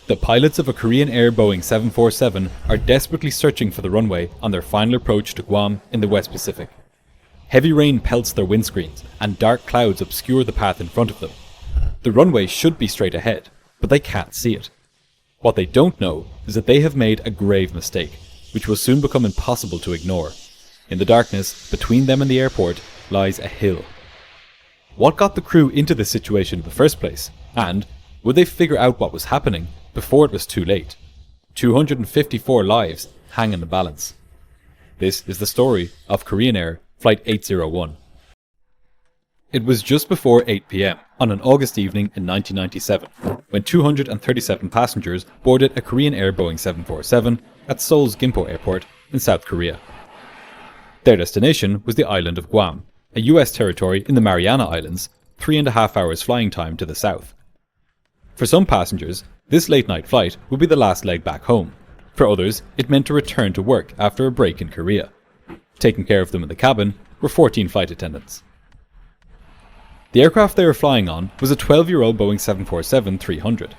The pilots of a Korean Air Boeing 747 are desperately searching for the runway on their final approach to Guam in the West Pacific. Heavy rain pelts their windscreens, and dark clouds obscure the path in front of them. The runway should be straight ahead, but they can't see it. What they don't know is that they have made a grave mistake, which will soon become impossible to ignore. In the darkness, between them and the airport, lies a hill. What got the crew into this situation in the first place, and would they figure out what was happening before it was too late? 254 lives hang in the balance. This is the story of Korean Air Flight 801. It was just before 8 p.m. on an August evening in 1997 when 237 passengers boarded a Korean Air Boeing 747 at Seoul's Gimpo Airport in South Korea. Their destination was the island of Guam, a US territory in the Mariana Islands, 3.5 hours flying time to the south. For some passengers, this late-night flight would be the last leg back home. For others, it meant a return to work after a break in Korea. Taking care of them in the cabin were 14 flight attendants. The aircraft they were flying on was a 12-year-old Boeing 747-300.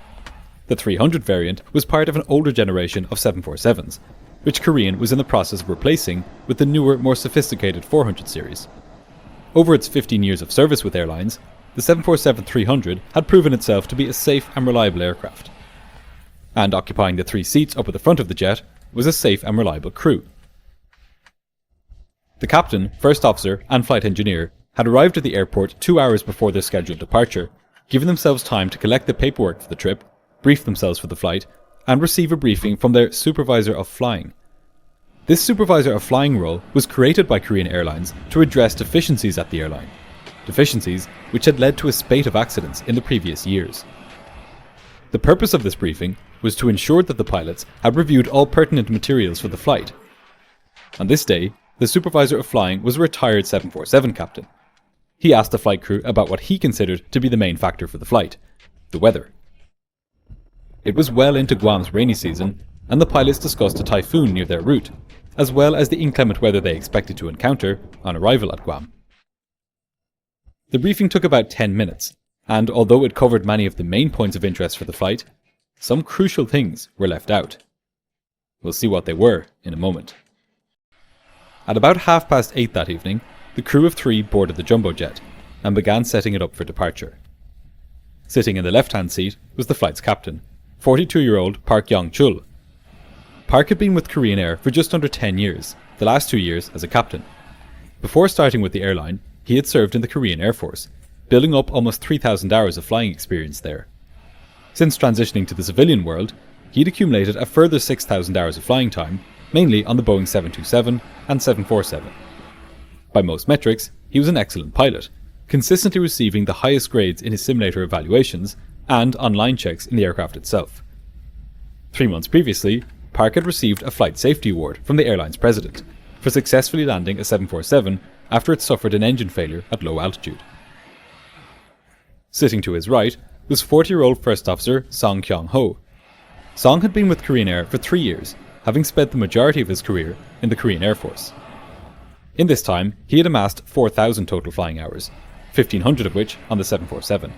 The 300 variant was part of an older generation of 747s, which Korean was in the process of replacing with the newer, more sophisticated 400 series. Over its 15 years of service with airlines, the 747-300 had proven itself to be a safe and reliable aircraft. And occupying the 3 seats up at the front of the jet was a safe and reliable crew. The captain, first officer, and flight engineer had arrived at the airport 2 hours before their scheduled departure, giving themselves time to collect the paperwork for the trip, brief themselves for the flight, and receive a briefing from their supervisor of flying. This supervisor of flying role was created by Korean Airlines to address deficiencies at the airline, deficiencies which had led to a spate of accidents in the previous years. The purpose of this briefing was to ensure that the pilots had reviewed all pertinent materials for the flight. On this day, the supervisor of flying was a retired 747 captain. He asked the flight crew about what he considered to be the main factor for the flight: the weather. It was well into Guam's rainy season, and the pilots discussed a typhoon near their route, as well as the inclement weather they expected to encounter on arrival at Guam. The briefing took about 10 minutes, and although it covered many of the main points of interest for the flight, some crucial things were left out. We'll see what they were in a moment. At about 8:30 that evening, the crew of 3 boarded the jumbo jet and began setting it up for departure. Sitting in the left-hand seat was the flight's captain, 42-year-old Park Yong-chul. Park had been with Korean Air for just under 10 years, the last 2 years as a captain. Before starting with the airline, he had served in the Korean Air Force, building up almost 3,000 hours of flying experience there. Since transitioning to the civilian world, he'd accumulated a further 6,000 hours of flying time, mainly on the Boeing 727 and 747. By most metrics, he was an excellent pilot, consistently receiving the highest grades in his simulator evaluations and online checks in the aircraft itself. 3 months previously, Park had received a Flight Safety Award from the airline's president for successfully landing a 747 after it suffered an engine failure at low altitude. Sitting to his right was 40-year-old First Officer Song Kyung-ho. Song had been with Korean Air for 3 years, having spent the majority of his career in the Korean Air Force. In this time, he had amassed 4,000 total flying hours, 1,500 of which on the 747.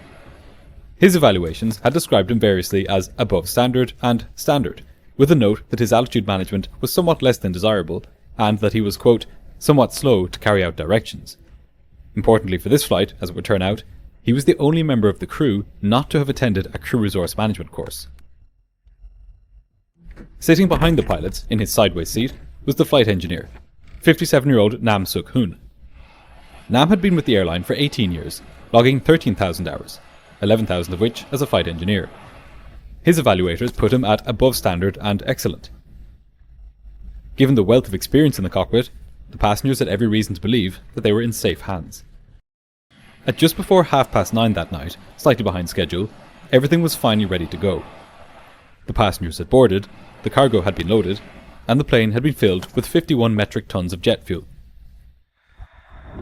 His evaluations had described him variously as above standard and standard, with a note that his altitude management was somewhat less than desirable and that he was, quote, somewhat slow to carry out directions. Importantly for this flight, as it would turn out, he was the only member of the crew not to have attended a crew resource management course. Sitting behind the pilots, in his sideways seat, was the flight engineer, 57-year-old Nam Suk-hoon. Nam had been with the airline for 18 years, logging 13,000 hours, 11,000 of which as a flight engineer. His evaluators put him at above standard and excellent. Given the wealth of experience in the cockpit, the passengers had every reason to believe that they were in safe hands. At just before 9:30 that night, slightly behind schedule, everything was finally ready to go. The passengers had boarded, the cargo had been loaded, and the plane had been filled with 51 metric tons of jet fuel.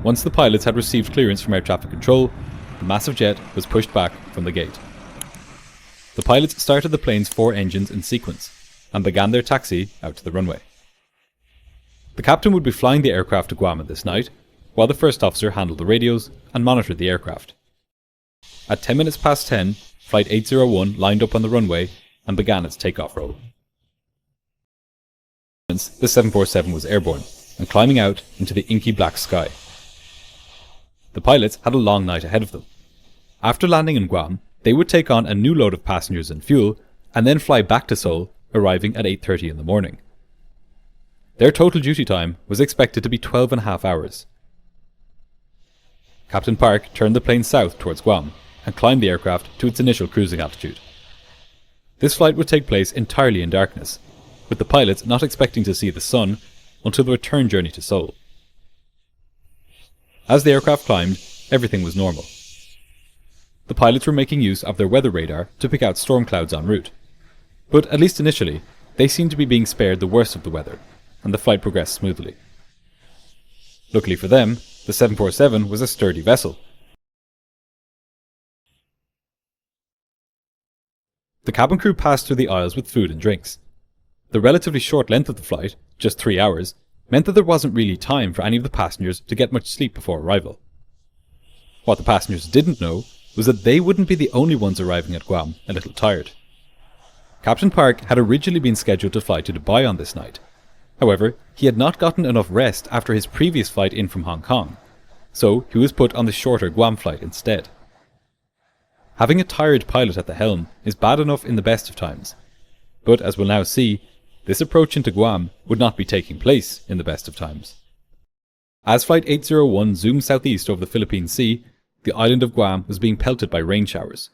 Once the pilots had received clearance from air traffic control, the massive jet was pushed back from the gate. The pilots started the plane's 4 engines in sequence and began their taxi out to the runway. The captain would be flying the aircraft to Guam this night, while the first officer handled the radios and monitored the aircraft. At 10 minutes past 10, Flight 801 lined up on the runway and began its takeoff roll. The 747 was airborne and climbing out into the inky black sky. The pilots had a long night ahead of them. After landing in Guam, they would take on a new load of passengers and fuel and then fly back to Seoul, arriving at 8:30 in the morning. Their total duty time was expected to be 12.5 hours. Captain Park turned the plane south towards Guam and climbed the aircraft to its initial cruising altitude. This flight would take place entirely in darkness, with the pilots not expecting to see the sun until the return journey to Seoul. As the aircraft climbed, everything was normal. The pilots were making use of their weather radar to pick out storm clouds en route, but at least initially, they seemed to be being spared the worst of the weather, and the flight progressed smoothly. Luckily for them, the 747 was a sturdy vessel. The cabin crew passed through the aisles with food and drinks. The relatively short length of the flight, just 3 hours, meant that there wasn't really time for any of the passengers to get much sleep before arrival. What the passengers didn't know was that they wouldn't be the only ones arriving at Guam a little tired. Captain Park had originally been scheduled to fly to Dubai on this night. However, he had not gotten enough rest after his previous flight in from Hong Kong, so he was put on the shorter Guam flight instead. Having a tired pilot at the helm is bad enough in the best of times, but as we'll now see, this approach into Guam would not be taking place in the best of times. As Flight 801 zoomed southeast over the Philippine Sea, the island of Guam was being pelted by rain showers.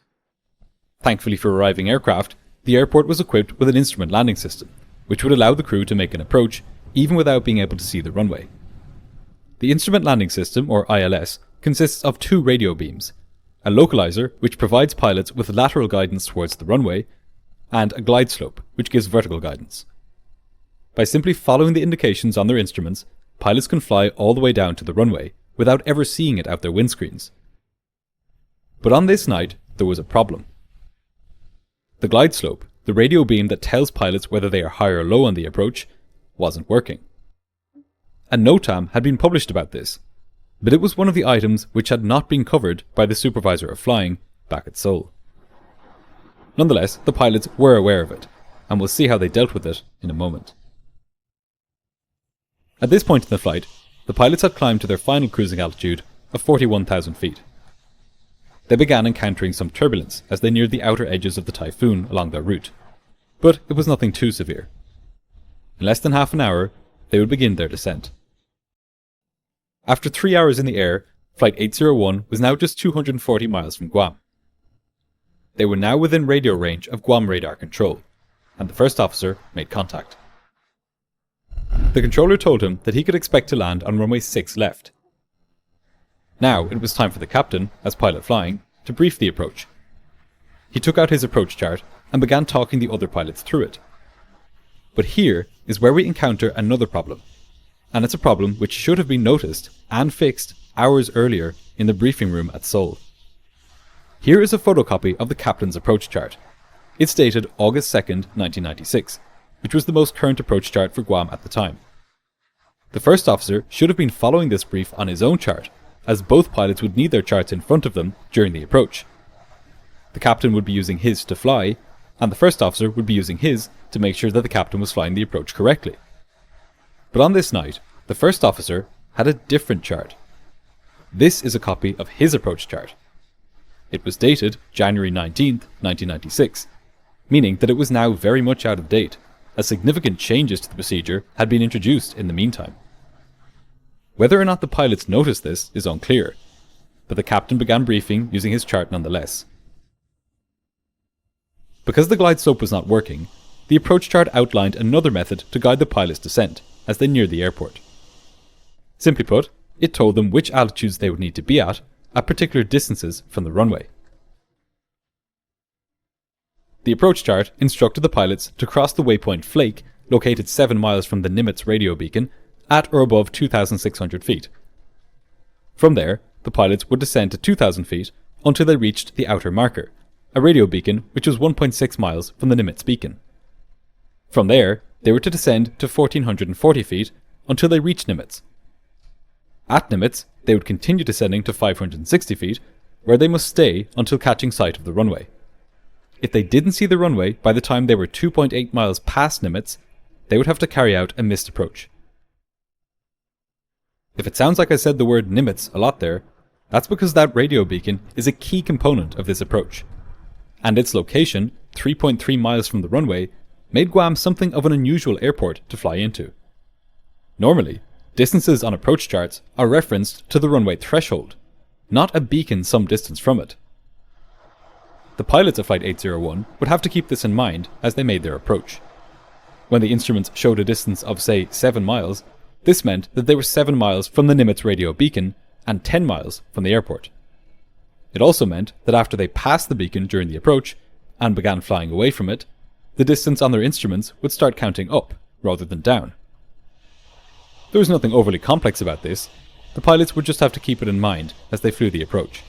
Thankfully for arriving aircraft, the airport was equipped with an instrument landing system, which would allow the crew to make an approach even without being able to see the runway. The instrument landing system, or ILS, consists of 2 radio beams, a localizer which provides pilots with lateral guidance towards the runway, and a glide slope which gives vertical guidance. By simply following the indications on their instruments, pilots can fly all the way down to the runway without ever seeing it out their windscreens. But on this night, there was a problem. The glide slope, the radio beam that tells pilots whether they are high or low on the approach, wasn't working. A NOTAM had been published about this, but it was one of the items which had not been covered by the supervisor of flying back at Seoul. Nonetheless, the pilots were aware of it, and we'll see how they dealt with it in a moment. At this point in the flight, the pilots had climbed to their final cruising altitude of 41,000 feet. They began encountering some turbulence as they neared the outer edges of the typhoon along their route, but it was nothing too severe. In less than half an hour, they would begin their descent. After 3 hours in the air, Flight 801 was now just 240 miles from Guam. They were now within radio range of Guam radar control, and the first officer made contact. The controller told him that he could expect to land on runway 6 left. Now it was time for the captain, as pilot flying, to brief the approach. He took out his approach chart and began talking the other pilots through it. But here is where we encounter another problem, and it's a problem which should have been noticed and fixed hours earlier in the briefing room at Seoul. Here is a photocopy of the captain's approach chart. It's dated August 2nd, 1996, which was the most current approach chart for Guam at the time. The first officer should have been following this brief on his own chart, as both pilots would need their charts in front of them during the approach. The captain would be using his to fly, and the first officer would be using his to make sure that the captain was flying the approach correctly. But on this night, the first officer had a different chart. This is a copy of his approach chart. It was dated January 19th, 1996, meaning that it was now very much out of date, as significant changes to the procedure had been introduced in the meantime. Whether or not the pilots noticed this is unclear, but the captain began briefing using his chart nonetheless. Because the glide slope was not working, the approach chart outlined another method to guide the pilot's descent as they neared the airport. Simply put, it told them which altitudes they would need to be at particular distances from the runway. The approach chart instructed the pilots to cross the waypoint Flake, located 7 miles from the Nimitz radio beacon, at or above 2,600 feet. From there, the pilots would descend to 2,000 feet until they reached the outer marker, a radio beacon which was 1.6 miles from the Nimitz beacon. From there, they were to descend to 1,440 feet until they reached Nimitz. At Nimitz, they would continue descending to 560 feet, where they must stay until catching sight of the runway. If they didn't see the runway by the time they were 2.8 miles past Nimitz, they would have to carry out a missed approach. If it sounds like I said the word Nimitz a lot there, that's because that radio beacon is a key component of this approach. And its location, 3.3 miles from the runway, made Guam something of an unusual airport to fly into. Normally, distances on approach charts are referenced to the runway threshold, not a beacon some distance from it. The pilots of Flight 801 would have to keep this in mind as they made their approach. When the instruments showed a distance of, say, 7 miles, this meant that they were 7 miles from the Nimitz radio beacon and 10 miles from the airport. It also meant that after they passed the beacon during the approach and began flying away from it, the distance on their instruments would start counting up rather than down. There was nothing overly complex about this. The pilots would just have to keep it in mind as they flew the approach.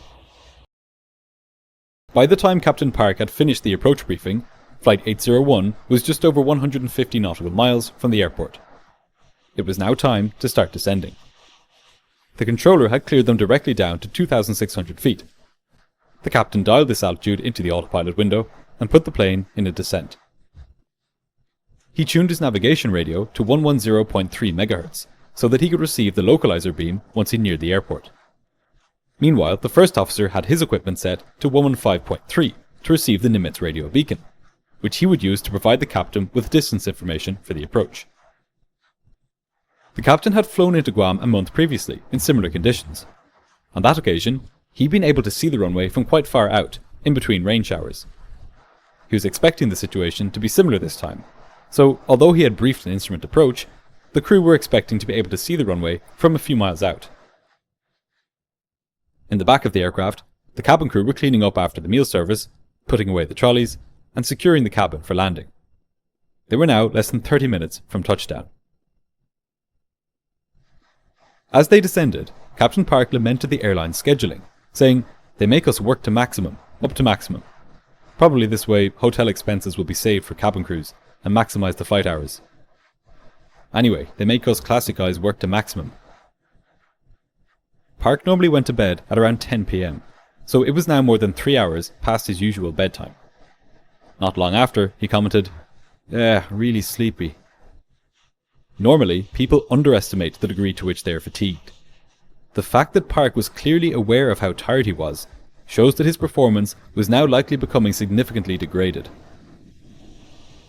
By the time Captain Park had finished the approach briefing, Flight 801 was just over 150 nautical miles from the airport. It was now time to start descending. The controller had cleared them directly down to 2,600 feet. The captain dialed this altitude into the autopilot window and put the plane in a descent. He tuned his navigation radio to 110.3 MHz so that he could receive the localizer beam once he neared the airport. Meanwhile, the first officer had his equipment set to 115.3 to receive the Nimitz radio beacon, which he would use to provide the captain with distance information for the approach. The captain had flown into Guam a month previously in similar conditions. On that occasion, he'd been able to see the runway from quite far out, in between rain showers. He was expecting the situation to be similar this time, so although he had briefed an instrument approach, the crew were expecting to be able to see the runway from a few miles out. In the back of the aircraft, the cabin crew were cleaning up after the meal service, putting away the trolleys, and securing the cabin for landing. They were now less than 30 minutes from touchdown. As they descended, Captain Park lamented the airline's scheduling, saying, "They make us work to maximum, up to maximum. Probably this way hotel expenses will be saved for cabin crews and maximise the flight hours. Anyway, they make us classic guys work to maximum." Park normally went to bed at around 10 p.m, so it was now more than 3 hours past his usual bedtime. Not long after, he commented, really sleepy." Normally, people underestimate the degree to which they are fatigued. The fact that Park was clearly aware of how tired he was shows that his performance was now likely becoming significantly degraded.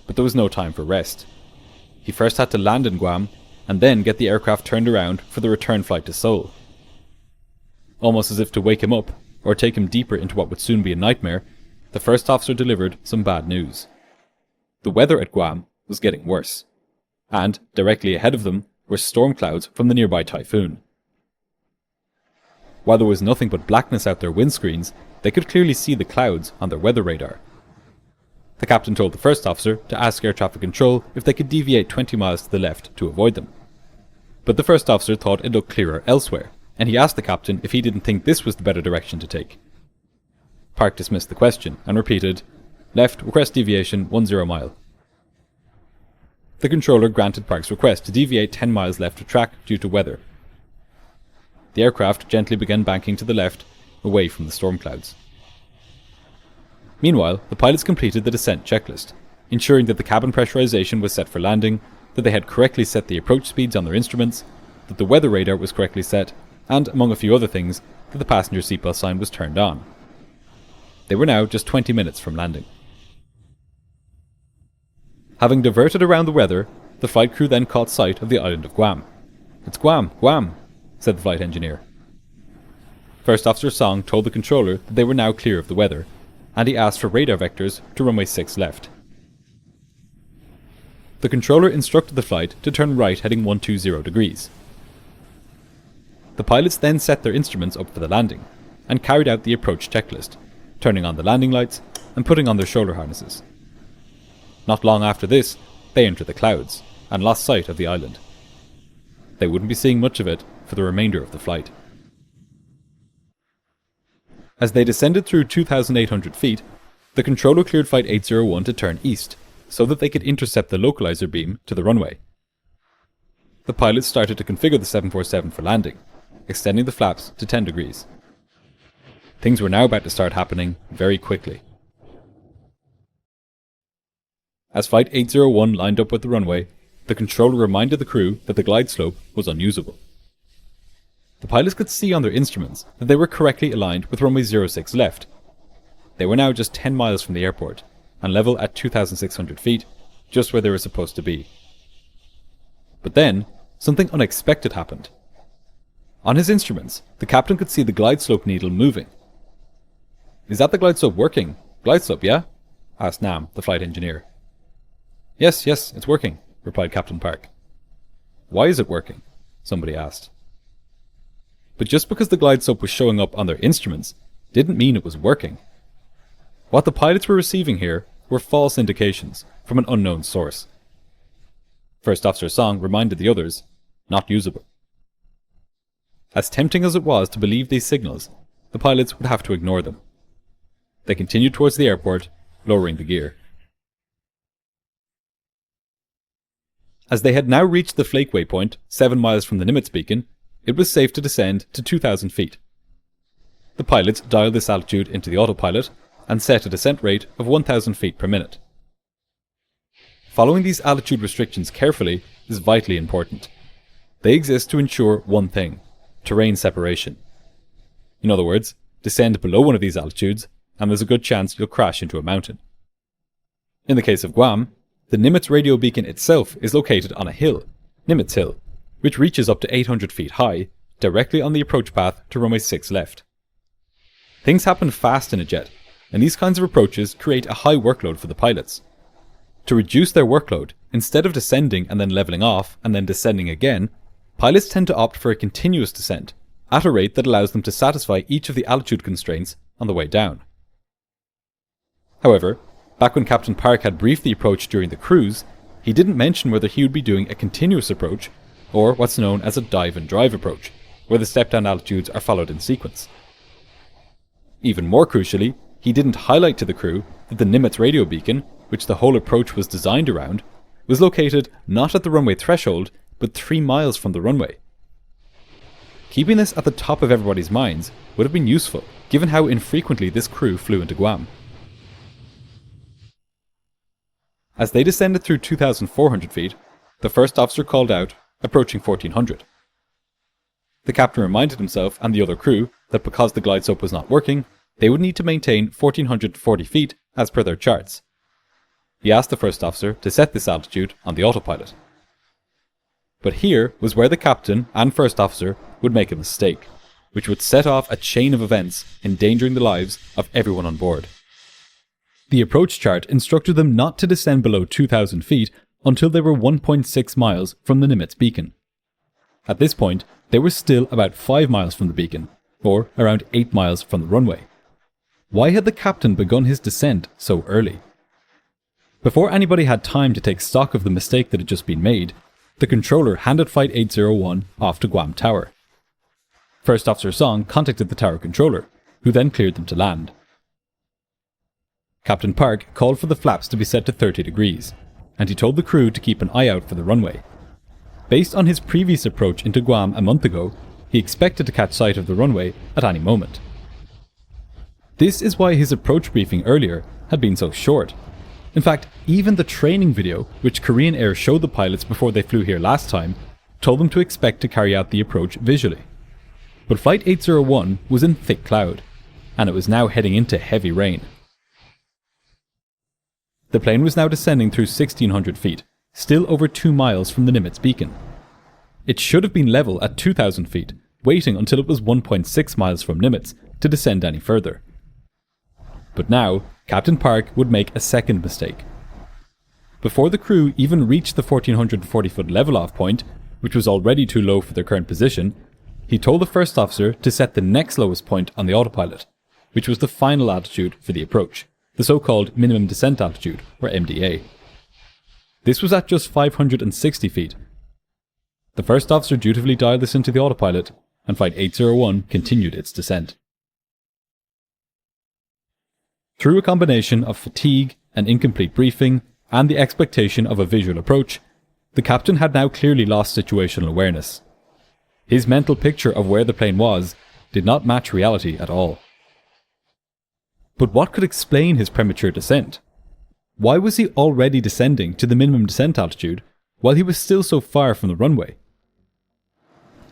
But there was no time for rest. He first had to land in Guam and then get the aircraft turned around for the return flight to Seoul. Almost as if to wake him up or take him deeper into what would soon be a nightmare, the first officer delivered some bad news. The weather at Guam was getting worse, and directly ahead of them were storm clouds from the nearby typhoon. While there was nothing but blackness out their windscreens, they could clearly see the clouds on their weather radar. The captain told the first officer to ask air traffic control if they could deviate 20 miles to the left to avoid them. But the first officer thought it looked clearer elsewhere, and he asked the captain if he didn't think this was the better direction to take. Park dismissed the question and repeated, "Left, request deviation 10 mile. The controller granted Park's request to deviate 10 miles left of track due to weather. The aircraft gently began banking to the left, away from the storm clouds. Meanwhile, the pilots completed the descent checklist, ensuring that the cabin pressurization was set for landing, that they had correctly set the approach speeds on their instruments, that the weather radar was correctly set, and, among a few other things, that the passenger seatbelt sign was turned on. They were now just 20 minutes from landing. Having diverted around the weather, the flight crew then caught sight of the island of Guam. "It's Guam, Guam," said the flight engineer. First Officer Song told the controller that they were now clear of the weather, and he asked for radar vectors to runway 6 left. The controller instructed the flight to turn right heading 120 degrees. The pilots then set their instruments up for the landing, and carried out the approach checklist, turning on the landing lights and putting on their shoulder harnesses. Not long after this, they entered the clouds, and lost sight of the island. They wouldn't be seeing much of it for the remainder of the flight. As they descended through 2,800 feet, the controller cleared Flight 801 to turn east, so that they could intercept the localizer beam to the runway. The pilots started to configure the 747 for landing, extending the flaps to 10 degrees. Things were now about to start happening very quickly. As Flight 801 lined up with the runway, the controller reminded the crew that the glide slope was unusable. The pilots could see on their instruments that they were correctly aligned with runway 06 left. They were now just 10 miles from the airport, and level at 2,600 feet, just where they were supposed to be. But then, something unexpected happened. On his instruments, the captain could see the glide slope needle moving. "Is that the glide slope working? Glide slope, yeah?" asked Nam, the flight engineer. Yes, it's working," replied Captain Park. "Why is it working?" somebody asked. But just because the glide slope was showing up on their instruments didn't mean it was working. What the pilots were receiving here were false indications from an unknown source. First Officer Song reminded the others, not usable. As tempting as it was to believe these signals, the pilots would have to ignore them. They continued towards the airport, lowering the gear. As they had now reached the flakeway point, 7 miles from the Nimitz beacon, it was safe to descend to 2,000 feet. The pilots dialed this altitude into the autopilot and set a descent rate of 1,000 feet per minute. Following these altitude restrictions carefully is vitally important. They exist to ensure one thing: terrain separation. In other words, descend below one of these altitudes and there's a good chance you'll crash into a mountain. In the case of Guam, the Nimitz radio beacon itself is located on a hill, Nimitz Hill, which reaches up to 800 feet high, directly on the approach path to runway 6 left. Things happen fast in a jet, and these kinds of approaches create a high workload for the pilots. To reduce their workload, instead of descending and then leveling off and then descending again, pilots tend to opt for a continuous descent, at a rate that allows them to satisfy each of the altitude constraints on the way down. However, back when Captain Park had briefed the approach during the cruise, he didn't mention whether he would be doing a continuous approach or what's known as a dive and drive approach, where the step-down altitudes are followed in sequence. Even more crucially, he didn't highlight to the crew that the Nimitz radio beacon, which the whole approach was designed around, was located not at the runway threshold, but 3 miles from the runway. Keeping this at the top of everybody's minds would have been useful, given how infrequently this crew flew into Guam. As they descended through 2,400 feet, the first officer called out, approaching 1,400. The captain reminded himself and the other crew that because the glide slope was not working, they would need to maintain 1,440 feet as per their charts. He asked the first officer to set this altitude on the autopilot. But here was where the captain and first officer would make a mistake, which would set off a chain of events endangering the lives of everyone on board. The approach chart instructed them not to descend below 2,000 feet until they were 1.6 miles from the Nimitz beacon. At this point, they were still about 5 miles from the beacon, or around 8 miles from the runway. Why had the captain begun his descent so early? Before anybody had time to take stock of the mistake that had just been made, the controller handed Flight 801 off to Guam Tower. First Officer Song contacted the tower controller, who then cleared them to land. Captain Park called for the flaps to be set to 30 degrees, and he told the crew to keep an eye out for the runway. Based on his previous approach into Guam a month ago, he expected to catch sight of the runway at any moment. This is why his approach briefing earlier had been so short. In fact, even the training video, which Korean Air showed the pilots before they flew here last time, told them to expect to carry out the approach visually. But Flight 801 was in thick cloud, and it was now heading into heavy rain. The plane was now descending through 1,600 feet, still over 2 miles from the Nimitz beacon. It should have been level at 2,000 feet, waiting until it was 1.6 miles from Nimitz to descend any further. But now, Captain Park would make a second mistake. Before the crew even reached the 1,440 foot level-off point, which was already too low for their current position, he told the first officer to set the next lowest point on the autopilot, which was the final altitude for the approach, the so-called minimum descent altitude, or MDA. This was at just 560 feet. The first officer dutifully dialed this into the autopilot, and Flight 801 continued its descent. Through a combination of fatigue, an incomplete briefing, and the expectation of a visual approach, the captain had now clearly lost situational awareness. His mental picture of where the plane was did not match reality at all. But what could explain his premature descent? Why was he already descending to the minimum descent altitude while he was still so far from the runway?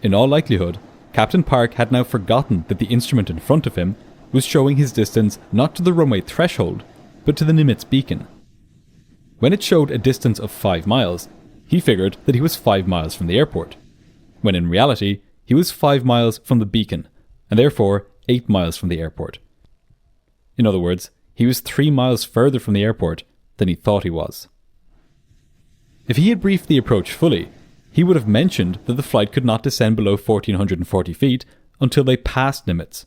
In all likelihood, Captain Park had now forgotten that the instrument in front of him was showing his distance not to the runway threshold, but to the Nimitz beacon. When it showed a distance of 5 miles, he figured that he was 5 miles from the airport, when in reality he was 5 miles from the beacon, and therefore 8 miles from the airport. In other words, he was 3 miles further from the airport than he thought he was. If he had briefed the approach fully, he would have mentioned that the flight could not descend below 1,440 feet until they passed Nimitz.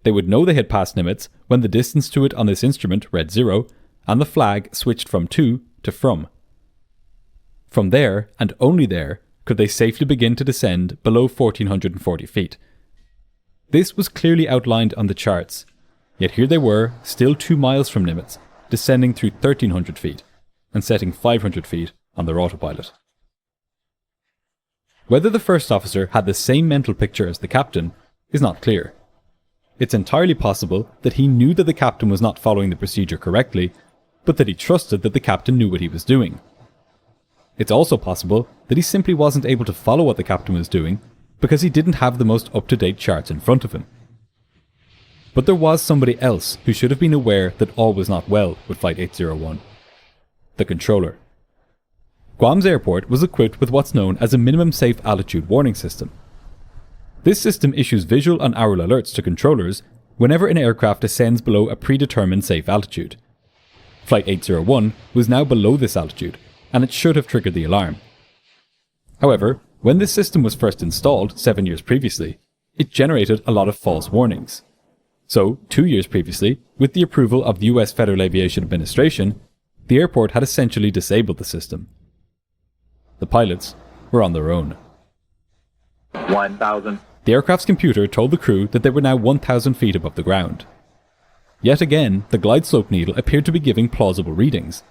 They would know they had passed Nimitz when the distance to it on this instrument read 0 and the flag switched from to from. From there, and only there, could they safely begin to descend below 1,440 feet. This was clearly outlined on the charts, yet here they were, still 2 miles from Nimitz, descending through 1,300 feet, and setting 500 feet on their autopilot. Whether the first officer had the same mental picture as the captain is not clear. It's entirely possible that he knew that the captain was not following the procedure correctly, but that he trusted that the captain knew what he was doing. It's also possible that he simply wasn't able to follow what the captain was doing because he didn't have the most up-to-date charts in front of him. But there was somebody else who should have been aware that all was not well with Flight 801. The controller. Guam's airport was equipped with what's known as a minimum safe altitude warning system. This system issues visual and aural alerts to controllers whenever an aircraft descends below a predetermined safe altitude. Flight 801 was now below this altitude, and it should have triggered the alarm. However, when this system was first installed 7 years previously, it generated a lot of false warnings. So, 2 years previously, with the approval of the US Federal Aviation Administration, the airport had essentially disabled the system. The pilots were on their own. 1,000. The aircraft's computer told the crew that they were now 1,000 feet above the ground. Yet again, the glide slope needle appeared to be giving plausible readings.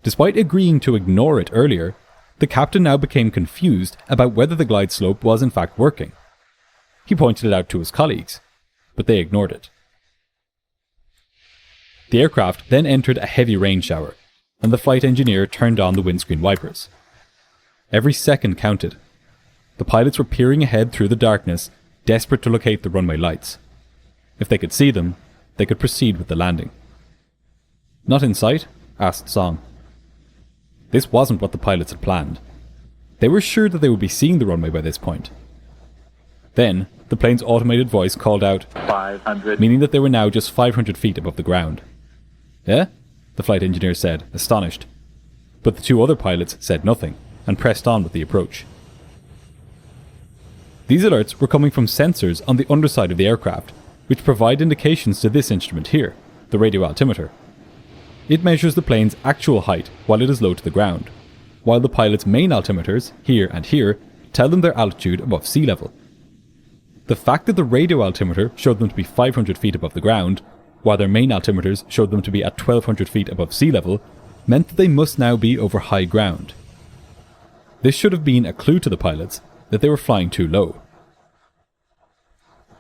Despite agreeing to ignore it earlier, the captain now became confused about whether the glide slope was in fact working. He pointed it out to his colleagues, but they ignored it. The aircraft then entered a heavy rain shower, and the flight engineer turned on the windscreen wipers. Every second counted. The pilots were peering ahead through the darkness, desperate to locate the runway lights. If they could see them, they could proceed with the landing. "Not in sight?" asked Song. This wasn't what the pilots had planned. They were sure that they would be seeing the runway by this point. Then, the plane's automated voice called out 500. meaning that they were now just 500 feet above the ground. "Eh?" the flight engineer said, astonished. But the two other pilots said nothing, and pressed on with the approach. These alerts were coming from sensors on the underside of the aircraft, which provide indications to this instrument here, the radio altimeter. It measures the plane's actual height while it is low to the ground, while the pilot's main altimeters, here and here, tell them their altitude above sea level. The fact that the radio altimeter showed them to be 500 feet above the ground, while their main altimeters showed them to be at 1,200 feet above sea level, meant that they must now be over high ground. This should have been a clue to the pilots that they were flying too low.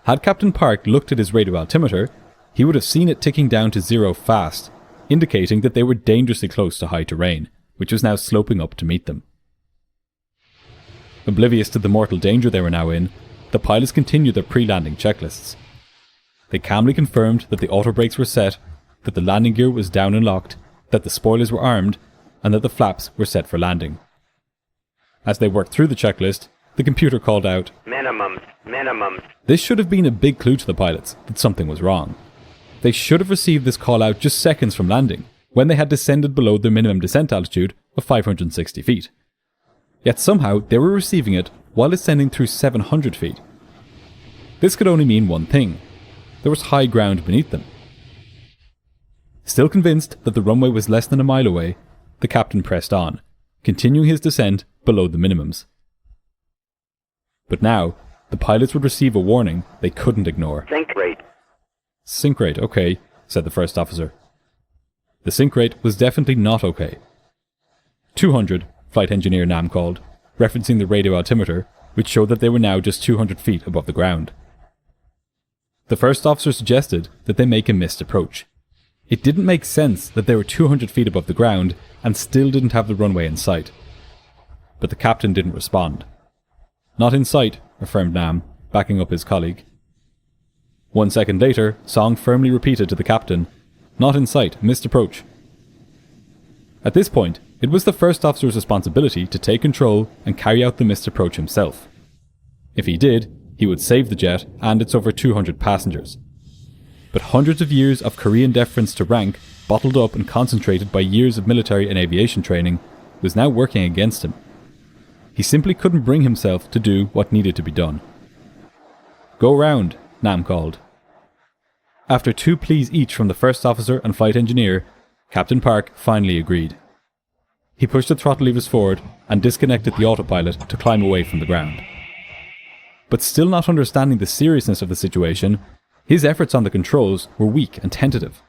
Had Captain Park looked at his radio altimeter, he would have seen it ticking down to 0 fast, indicating that they were dangerously close to high terrain, which was now sloping up to meet them. Oblivious to the mortal danger they were now in, the pilots continued their pre-landing checklists. They calmly confirmed that the auto brakes were set, that the landing gear was down and locked, that the spoilers were armed, and that the flaps were set for landing. As they worked through the checklist, the computer called out, Minimums. This should have been a big clue to the pilots that something was wrong. They should have received this call out just seconds from landing, when they had descended below their minimum descent altitude of 560 feet. Yet somehow they were receiving it while descending through 700 feet. This could only mean one thing. There was high ground beneath them. Still convinced that the runway was less than a mile away, the captain pressed on, continuing his descent below the minimums. But now, the pilots would receive a warning they couldn't ignore. Sink rate. Sink rate, okay, said the first officer. The sink rate was definitely not okay. 200, flight engineer Nam called, referencing the radio altimeter, which showed that they were now just 200 feet above the ground. The first officer suggested that they make a missed approach. It didn't make sense that they were 200 feet above the ground and still didn't have the runway in sight. But the captain didn't respond. "Not in sight," affirmed Nam, backing up his colleague. 1 second later, Song firmly repeated to the captain, "Not in sight, missed approach." At this point, it was the first officer's responsibility to take control and carry out the missed approach himself. If he did, he would save the jet and its over 200 passengers. But hundreds of years of Korean deference to rank, bottled up and concentrated by years of military and aviation training, was now working against him. He simply couldn't bring himself to do what needed to be done. "Go round," Nam called. After 2 pleas each from the first officer and flight engineer, Captain Park finally agreed. He pushed the throttle levers forward and disconnected the autopilot to climb away from the ground. But still not understanding the seriousness of the situation, his efforts on the controls were weak and tentative.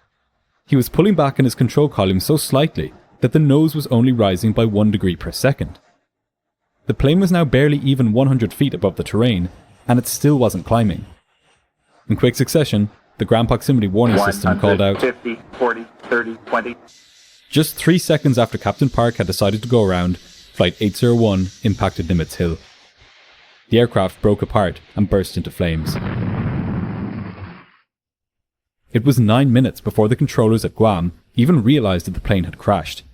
He was pulling back in his control column so slightly that the nose was only rising by 1 degree per second. The plane was now barely even 100 feet above the terrain, and it still wasn't climbing. In quick succession, the ground proximity warning system called out 50, 40, 30, 20. Just 3 seconds after Captain Park had decided to go around, Flight 801 impacted Nimitz Hill. The aircraft broke apart and burst into flames. It was 9 minutes before the controllers at Guam even realized that the plane had crashed.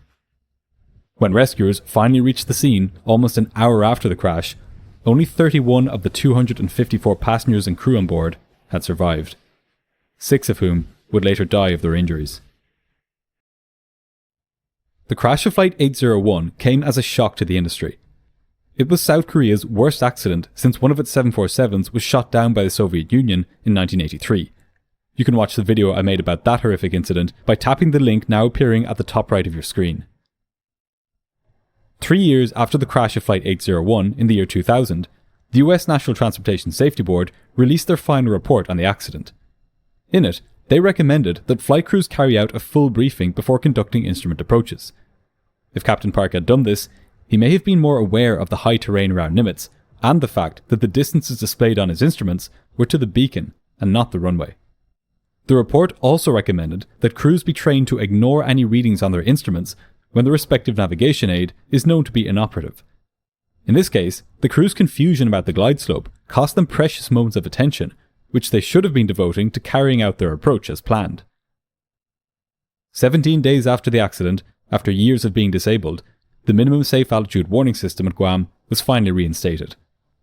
When rescuers finally reached the scene, almost an hour after the crash, only 31 of the 254 passengers and crew on board had survived, 6 of whom would later die of their injuries. The crash of Flight 801 came as a shock to the industry. It was South Korea's worst accident since one of its 747s was shot down by the Soviet Union in 1983. You can watch the video I made about that horrific incident by tapping the link now appearing at the top right of your screen. 3 years after the crash of Flight 801 in the year 2000, the US National Transportation Safety Board released their final report on the accident. In it, they recommended that flight crews carry out a full briefing before conducting instrument approaches. If Captain Park had done this, he may have been more aware of the high terrain around Nimitz and the fact that the distances displayed on his instruments were to the beacon and not the runway. The report also recommended that crews be trained to ignore any readings on their instruments when the respective navigation aid is known to be inoperative. In this case, the crew's confusion about the glide slope cost them precious moments of attention, which they should have been devoting to carrying out their approach as planned. 17 days after the accident, after years of being disabled, the minimum safe altitude warning system at Guam was finally reinstated,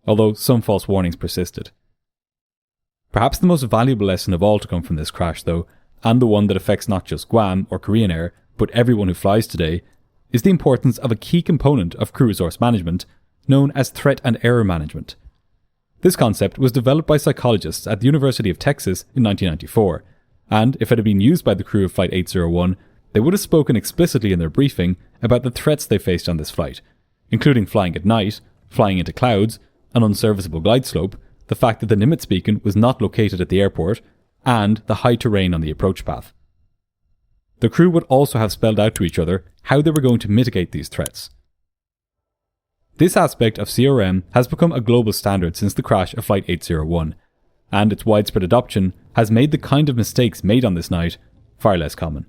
although some false warnings persisted. Perhaps the most valuable lesson of all to come from this crash, though, and the one that affects not just Guam or Korean Air, but everyone who flies today, is the importance of a key component of crew resource management known as threat and error management. This concept was developed by psychologists at the University of Texas in 1994, and if it had been used by the crew of Flight 801, they would have spoken explicitly in their briefing about the threats they faced on this flight, including flying at night, flying into clouds, an unserviceable glide slope, the fact that the Nimitz beacon was not located at the airport, and the high terrain on the approach path. The crew would also have spelled out to each other how they were going to mitigate these threats. This aspect of CRM has become a global standard since the crash of Flight 801, and its widespread adoption has made the kind of mistakes made on this night far less common.